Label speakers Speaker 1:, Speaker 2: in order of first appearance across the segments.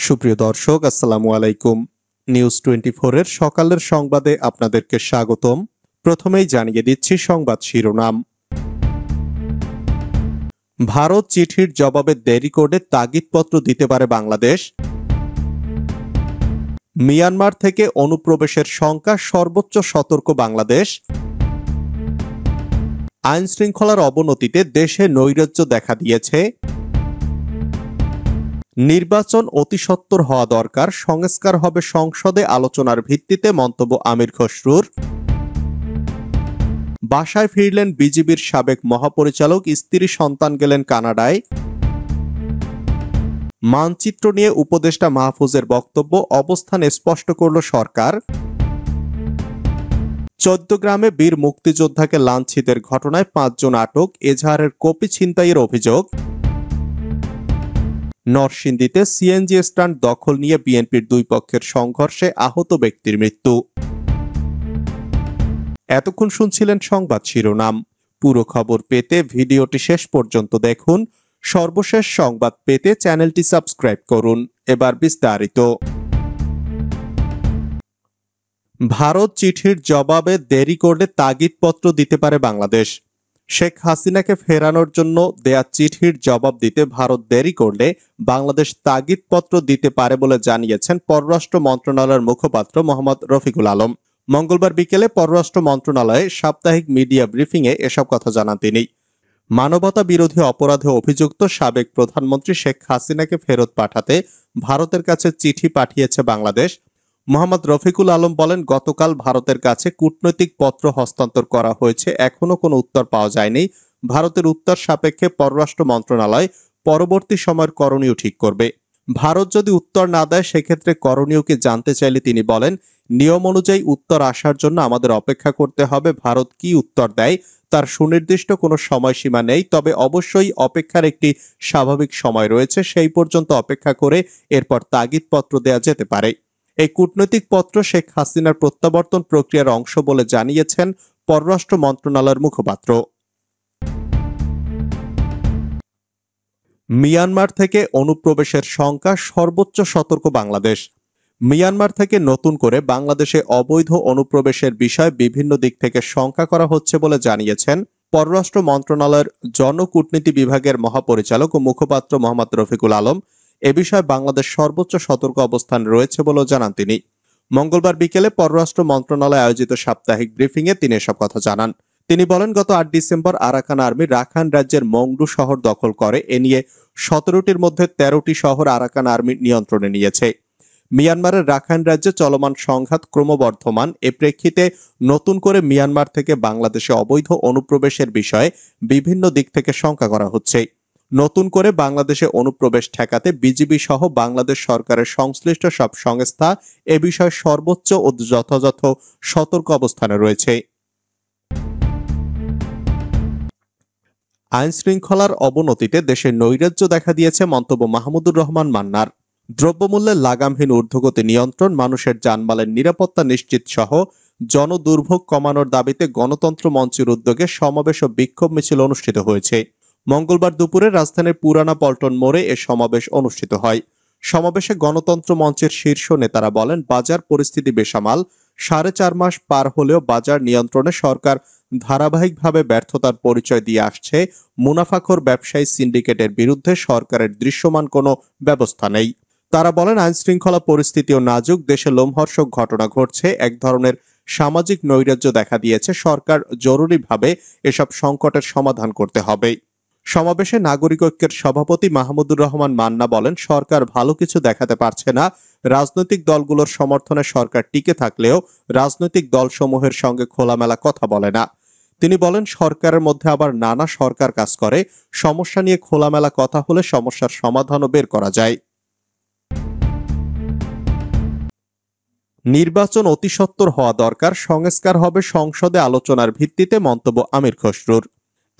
Speaker 1: সুপ্রিয় দর্শক, আসসালামু আলাইকুম। নিউজ 24 এর সকালের সংবাদে আপনাদেরকে স্বাগতম। প্রথমেই জানিয়ে দিচ্ছি সংবাদ শিরোনাম। ভারত চিঠির জবাবে দেরি করে তাগিদপত্র দিতে পারে বাংলাদেশ। মিয়ানমার থেকে অনুপ্রবেশের শঙ্কা, সর্বোচ্চ সতর্ক বাংলাদেশ। আইন শৃঙ্খলার অবনতিতে দেশে নৈরাজ্য দেখা দিয়েছে। নির্বাচন অতিসত্বর হওয়া দরকার, সংস্কার হবে সংসদে আলোচনার ভিত্তিতে মন্তব্য আমির খসরুর। বাসায় ফিরলেন বিজিবির সাবেক মহাপরিচালক, স্ত্রী সন্তান গেলেন কানাডায়। মানচিত্র নিয়ে উপদেষ্টা মাহফুজের বক্তব্য, অবস্থান স্পষ্ট করল সরকার। 14 গ্রামে বীর মুক্তিযোদ্ধাকে লাঞ্ছিতের ঘটনায় 5 জন আটক, এজাহারের কপি ছিনতাইয়ের অভিযোগ। নরসিংদীতে সিএনজি স্ট্যান্ড দখল নিয়ে বিএনপির দুই পক্ষের সংঘর্ষে আহত ব্যক্তির মৃত্যু। এতক্ষণ শুনছিলেন সংবাদ শিরোনাম। পুরো খবর পেতে ভিডিওটি শেষ পর্যন্ত দেখুন। সর্বশেষ সংবাদ পেতে চ্যানেলটি সাবস্ক্রাইব করুন। এবার বিস্তারিত। ভারত চিঠির জবাবে দেরি করলে তাগিদপত্র দিতে পারে বাংলাদেশ। শেখ হাসিনাকে ফেরানোর জন্য দেয়া চিঠির জবাব দিতে ভারত দেরি করলে বাংলাদেশ তাগিদপত্র দিতে পারে বলে জানিয়েছেন পররাষ্ট্র মন্ত্রণালয়ের মুখপাত্র মোহাম্মদ রফিকুল আলম। মঙ্গলবার বিকেলে পররাষ্ট্র মন্ত্রণালয়ে সাপ্তাহিক মিডিয়া ব্রিফিংয়ে এসব কথা জানান তিনি। মানবতা বিরোধী অপরাধে অভিযুক্ত সাবেক প্রধানমন্ত্রী শেখ হাসিনাকে ফেরত পাঠাতে ভারতের কাছে চিঠি পাঠিয়েছে বাংলাদেশ। মোহাম্মদ রফিকুল আলম বলেন, গতকাল ভারতের কাছে কূটনৈতিক পত্র হস্তান্তর করা হয়েছে, এখনো কোনো উত্তর পাওয়া যায়নি। ভারতের উত্তর সাপেক্ষে পররাষ্ট্র মন্ত্রণালয় পরবর্তী সময়ের করণীয় ঠিক করবে। ভারত যদি উত্তর না দেয় সেক্ষেত্রে করণীয়কে জানতে চাইলে তিনি বলেন, নিয়ম অনুযায়ী উত্তর আসার জন্য আমাদের অপেক্ষা করতে হবে। ভারত কি উত্তর দেয় তার সুনির্দিষ্ট কোনো সময়সীমা নেই, তবে অবশ্যই অপেক্ষার একটি স্বাভাবিক সময় রয়েছে। সেই পর্যন্ত অপেক্ষা করে এরপর তাগিদপত্র দেয়া যেতে পারে। এই কূটনৈতিক পত্র শেখ হাসিনার প্রত্যাবর্তন প্রক্রিয়ার অংশ বলে জানিয়েছেন পররাষ্ট্র মন্ত্রণালয়ের মুখপাত্র। মিয়ানমার থেকে অনুপ্রবেশের শঙ্কা, সর্বোচ্চ সতর্ক বাংলাদেশ। মিয়ানমার থেকে নতুন করে বাংলাদেশে অবৈধ অনুপ্রবেশের বিষয়ে বিভিন্ন দিক থেকে শঙ্কা করা হচ্ছে বলে জানিয়েছেন পররাষ্ট্র মন্ত্রণালয়ের জনকূটনীতি বিভাগের মহাপরিচালক ও মুখপাত্র মোহাম্মদ রফিকুল আলম। এ বিষয়ে বাংলাদেশ সর্বোচ্চ সতর্ক অবস্থান রয়েছে বলেও জানান তিনি। মঙ্গলবার বিকেলে পররাষ্ট্র মন্ত্রণালয় আয়োজিত সাপ্তাহিক ব্রিফিংয়ে তিনি এসব কথা জানান। তিনি বলেন, গত 8 ডিসেম্বর আরাকান আর্মি রাখাইন রাজ্যের মংডু শহর দখল করে। এ নিয়ে 17টির মধ্যে 13টি শহর আরাকান আর্মি নিয়ন্ত্রণে নিয়েছে। মিয়ানমারের রাখাইন রাজ্যে চলমান সংঘাত ক্রমবর্ধমান। এ প্রেক্ষিতে নতুন করে মিয়ানমার থেকে বাংলাদেশে অবৈধ অনুপ্রবেশের বিষয়ে বিভিন্ন দিক থেকে শঙ্কা করা হচ্ছে। নতুন করে বাংলাদেশে অনুপ্রবেশ ঠেকাতে বিজিবি সহ বাংলাদেশ সরকারের সংশ্লিষ্ট সব সংস্থা এ বিষয়ে সর্বোচ্চ ও যথাযথ সতর্ক অবস্থানে রয়েছে। আইন শৃঙ্খলার অবনতিতে দেশে নৈরাজ্য দেখা দিয়েছে মন্তব্য মাহমুদুর রহমান মান্নার। দ্রব্যমূল্যের লাগামহীন ঊর্ধ্বগতি নিয়ন্ত্রণ, মানুষের জানমালের নিরাপত্তা নিশ্চিত সহ জনদুর্ভোগ কমানোর দাবিতে গণতন্ত্র মঞ্চের উদ্যোগে সমাবেশ ও বিক্ষোভ মিছিল অনুষ্ঠিত হয়েছে। মঙ্গলবার দুপুরে রাজধানীর পুরানা পল্টন মোড়ে এ সমাবেশ অনুষ্ঠিত হয়। সমাবেশে গণতন্ত্র মঞ্চের শীর্ষ নেতারা বলেন, বাজার পরিস্থিতি বেসামাল। 4.5 মাস পার হলেও বাজার নিয়ন্ত্রণে সরকার ধারাবাহিকভাবে ব্যর্থতার পরিচয় দিয়ে আসছে। মুনাফাখোর ব্যবসায়ী সিন্ডিকেটের বিরুদ্ধে সরকারের দৃশ্যমান কোনো ব্যবস্থা নেই। তারা বলেন, আইন শৃঙ্খলা পরিস্থিতিও নাজুক, দেশে লোমহর্ষক ঘটনা ঘটছে, এক ধরনের সামাজিক নৈরাজ্য দেখা দিয়েছে। সরকার জরুরিভাবে এসব সংকটের সমাধান করতে হবে। সমাবেশে নাগরিক ঐক্যের সভাপতি মাহমুদুর রহমান মান্না বলেন, সরকার ভালো কিছু দেখাতে পারছে না। রাজনৈতিক দলগুলোর সমর্থনে সরকার টিকে থাকলেও রাজনৈতিক দলসমূহের সঙ্গে খোলামেলা কথা বলে না। তিনি বলেন, সরকারের মধ্যে আবার নানা সরকার কাজ করে। সমস্যা নিয়ে খোলামেলা কথা হলে সমস্যার সমাধানও বের করা যায়। নির্বাচন অতিসত্বর হওয়া দরকার, সংস্কার হবে সংসদে আলোচনার ভিত্তিতে মন্তব্য আমির খসরুর।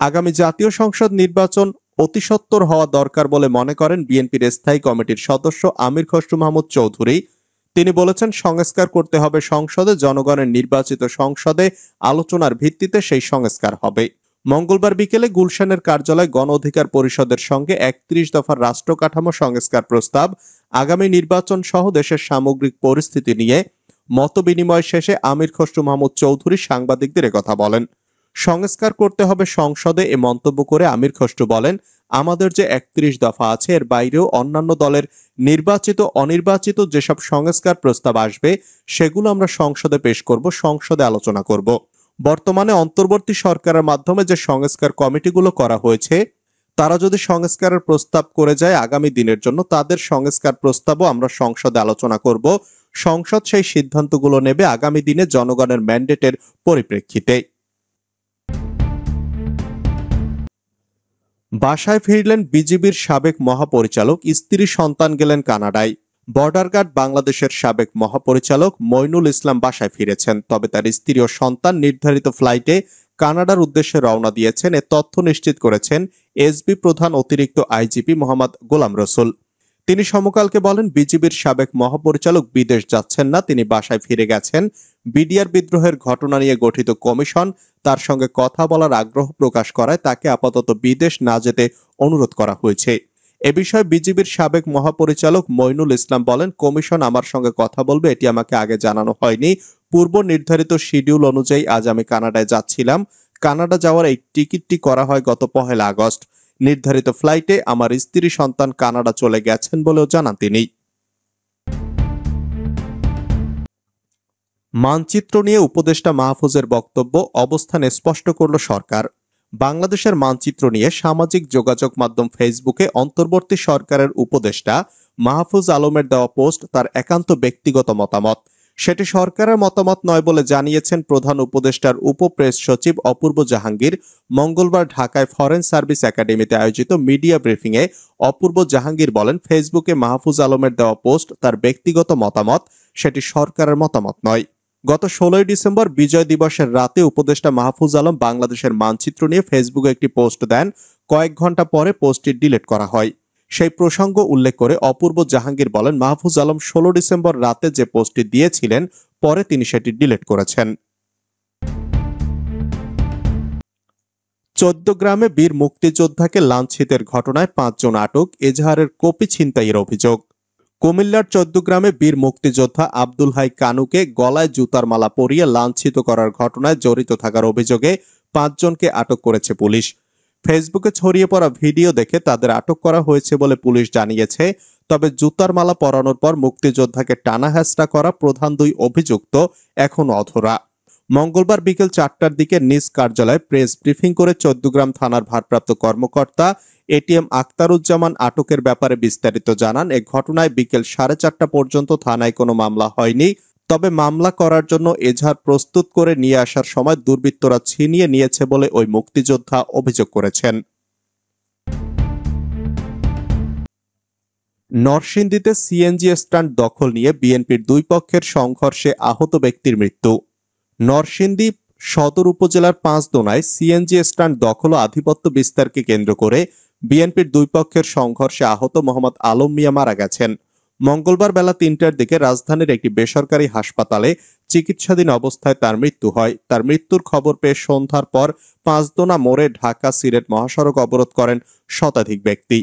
Speaker 1: আগামী জাতীয় সংসদ নির্বাচন অতিসত্বর হওয়া দরকার বলে মনে করেন বিএনপির স্থায়ী কমিটির সদস্য আমির খসরু মাহমুদ চৌধুরী। তিনি বলেছেন, সংস্কার করতে হবে সংসদে, জনগণের নির্বাচিত সংসদে আলোচনার ভিত্তিতে সেই সংস্কার হবে। মঙ্গলবার বিকেলে গুলশানের কার্যালয় গণ অধিকার পরিষদের সঙ্গে ৩১ দফার রাষ্ট্র কাঠামো সংস্কার প্রস্তাব, আগামী নির্বাচন সহ দেশের সামগ্রিক পরিস্থিতি নিয়ে মতবিনিময় শেষে আমির খসরু মাহমুদ চৌধুরী সাংবাদিকদের একথা বলেন। সংস্কার করতে হবে সংসদে এ মন্তব্য করে আমির খসরু বলেন, আমাদের যে ৩১ দফা আছে এর বাইরেও অন্যান্য দলের নির্বাচিত অনির্বাচিত যেসব সংস্কার প্রস্তাব আসবে সেগুলো আমরা সংসদে পেশ করব, সংসদে আলোচনা করব। বর্তমানে অন্তর্বর্তী সরকারের মাধ্যমে যে সংস্কার কমিটিগুলো করা হয়েছে তারা যদি সংস্কারের প্রস্তাব করে যায় আগামী দিনের জন্য তাদের সংস্কার প্রস্তাবও আমরা সংসদে আলোচনা করব। সংসদ সেই সিদ্ধান্তগুলো নেবে আগামী দিনে জনগণের ম্যান্ডেটের পরিপ্রেক্ষিতে। বাসায় ফিরলেন বিজিবির সাবেক মহাপরিচালক, স্ত্রী সন্তান গেলেন কানাডায়। বর্ডার গার্ড বাংলাদেশের সাবেক মহাপরিচালক মইনুল ইসলাম বাসায় ফিরেছেন, তবে তার স্ত্রী ও সন্তান নির্ধারিত ফ্লাইটে কানাডার উদ্দেশ্যে রওনা দিয়েছেন। এ তথ্য নিশ্চিত করেছেন এসবি প্রধান অতিরিক্ত আইজিপি মোহাম্মদ গোলাম রসুল। তিনি সমকালকে বলেন, বিজিবির সাবেক মহাপরিচালক বিদেশ যাচ্ছেন না, তিনি বাসায় ফিরে গেছেন। বিডিআর বিদ্রোহের ঘটনা নিয়ে গঠিত কমিশন তার সঙ্গে কথা বলার আগ্রহ প্রকাশ করায় তাকে আপাতত বিদেশ না যেতে অনুরোধ করা হয়েছে। এ বিষয়ে বিজিবির সাবেক মহাপরিচালক মইনুল ইসলাম বলেন, কমিশন আমার সঙ্গে কথা বলবে এটি আমাকে আগে জানানো হয়নি। পূর্ব নির্ধারিত শিডিউল অনুযায়ী আজ আমি কানাডায় যাচ্ছিলাম। কানাডা যাওয়ার এই টিকিটটি করা হয় গত ১ আগস্ট। নির্ধারিত ফ্লাইটে আমার স্ত্রী সন্তান কানাডা চলে গেছেন বলেও জানান তিনি। মানচিত্র নিয়ে উপদেষ্টা মাহফুজের বক্তব্য, অবস্থান স্পষ্ট করল সরকার। বাংলাদেশের মানচিত্র নিয়ে সামাজিক যোগাযোগ মাধ্যম ফেসবুকে অন্তর্বর্তী সরকারের উপদেষ্টা মাহফুজ আলমের দেওয়া পোস্ট তার একান্ত ব্যক্তিগত মতামত। সেটি সরকারের মতামত নয় বলে জানিয়েছেন প্রধান উপদেষ্টার উপপ্রেস সচিব অপূর্ব জাহাঙ্গীর। মঙ্গলবার ঢাকায় ফরেন সার্ভিস একাডেমিতে আয়োজিত মিডিয়া ব্রিফিংয়ে অপূর্ব জাহাঙ্গীর বলেন, ফেসবুকে মাহফুজ আলমের দেওয়া পোস্ট তার ব্যক্তিগত মতামত, সেটি সরকারের মতামত নয়। গত ১৬ ডিসেম্বর বিজয় দিবসের রাতে উপদেষ্টা মাহফুজ আলম বাংলাদেশের মানচিত্র নিয়ে ফেসবুকে একটি পোস্ট দেন। কয়েক ঘন্টা পরে পোস্টটি ডিলিট করা হয়। সেই প্রসঙ্গ উল্লেখ করে অপূর্ব জাহাঙ্গীর বলেন, মাহফুজ আলম ১৬ ডিসেম্বর রাতে যে পোস্টটি দিয়েছিলেন পরে তিনি সেটি ডিলিট করেছেন। ১৪গ্রামে বীর মুক্তিযোদ্ধাকে লাঞ্ছিতের ঘটনায় ৫ জন আটক, এজাহারের কপি ছিনতাইয়ের অভিযোগ। কুমিল্লার ১৪গ্রামে বীর মুক্তিযোদ্ধা আব্দুল হাই কানুকে গলায় জুতার মালা পরিয়ে লাঞ্ছিত করার ঘটনায় জড়িত থাকার অভিযোগে ৫ জনকে আটক করেছে পুলিশ। ফেসবুকে ছড়িয়ে পড়া ভিডিও দেখে তাদের আটক করা হয়েছে বলে পুলিশ জানিয়েছে। তবে জুতার মালা পরানোর পর মুক্তিযোদ্ধাকে টানা হেঁচড়া করা প্রধান ২ অভিযুক্ত এখনো অধরা। মঙ্গলবার বিকেল ৪টার দিকে নিজ কার্যালয়ে প্রেস ব্রিফিং করে ১৪গ্রাম থানার ভারপ্রাপ্ত কর্মকর্তা এটিএম আক্তারুজ্জামান আটকের ব্যাপারে বিস্তারিত জানান। এ ঘটনায় বিকেল ৪:৩০ পর্যন্ত থানায় কোনো মামলা হয়নি। তবে মামলা করার জন্য এজাহার প্রস্তুত করে নিয়ে আসার সময় দুর্বৃত্তরা ছিনিয়ে নিয়েছে বলে ওই মুক্তিযোদ্ধা অভিযোগ করেছেন। নরসিংদীতে সিএনজি স্ট্যান্ড দখল নিয়ে বিএনপির ২ পক্ষের সংঘর্ষে আহত ব্যক্তির মৃত্যু। নরসিংদী সদর উপজেলার পাঁচদোনায় সিএনজি স্ট্যান্ড দখল ও আধিপত্য বিস্তারকে কেন্দ্র করে বিএনপির ২ পক্ষের সংঘর্ষে আহত মোহাম্মদ আলম মিয়া মারা গেছেন। মঙ্গলবার বেলা ৩টার দিকে রাজধানীর একটি বেসরকারি হাসপাতালে চিকিৎসাধীন অবস্থায় তার মৃত্যু হয়। তার মৃত্যুর খবর পেয়ে সন্ধ্যার পর পাঁচদোনা মোড়ে ঢাকা সিলেট মহাসড়ক অবরোধ করেন শতাধিক ব্যক্তি।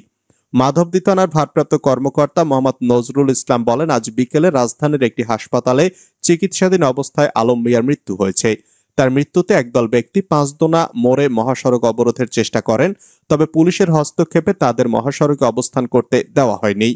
Speaker 1: মাধবদী থানার ভারপ্রাপ্ত কর্মকর্তা মোহাম্মদ নজরুল ইসলাম বলেন, আজ বিকেলে রাজধানীর একটি হাসপাতালে চিকিৎসাধীন অবস্থায় আলম মিয়ার মৃত্যু হয়েছে। তার মৃত্যুতে একদল ব্যক্তি পাঁচদোনা মোড়ে মহাসড়ক অবরোধের চেষ্টা করেন, তবে পুলিশের হস্তক্ষেপে তাদের মহাসড়কে অবস্থান করতে দেওয়া হয়নি।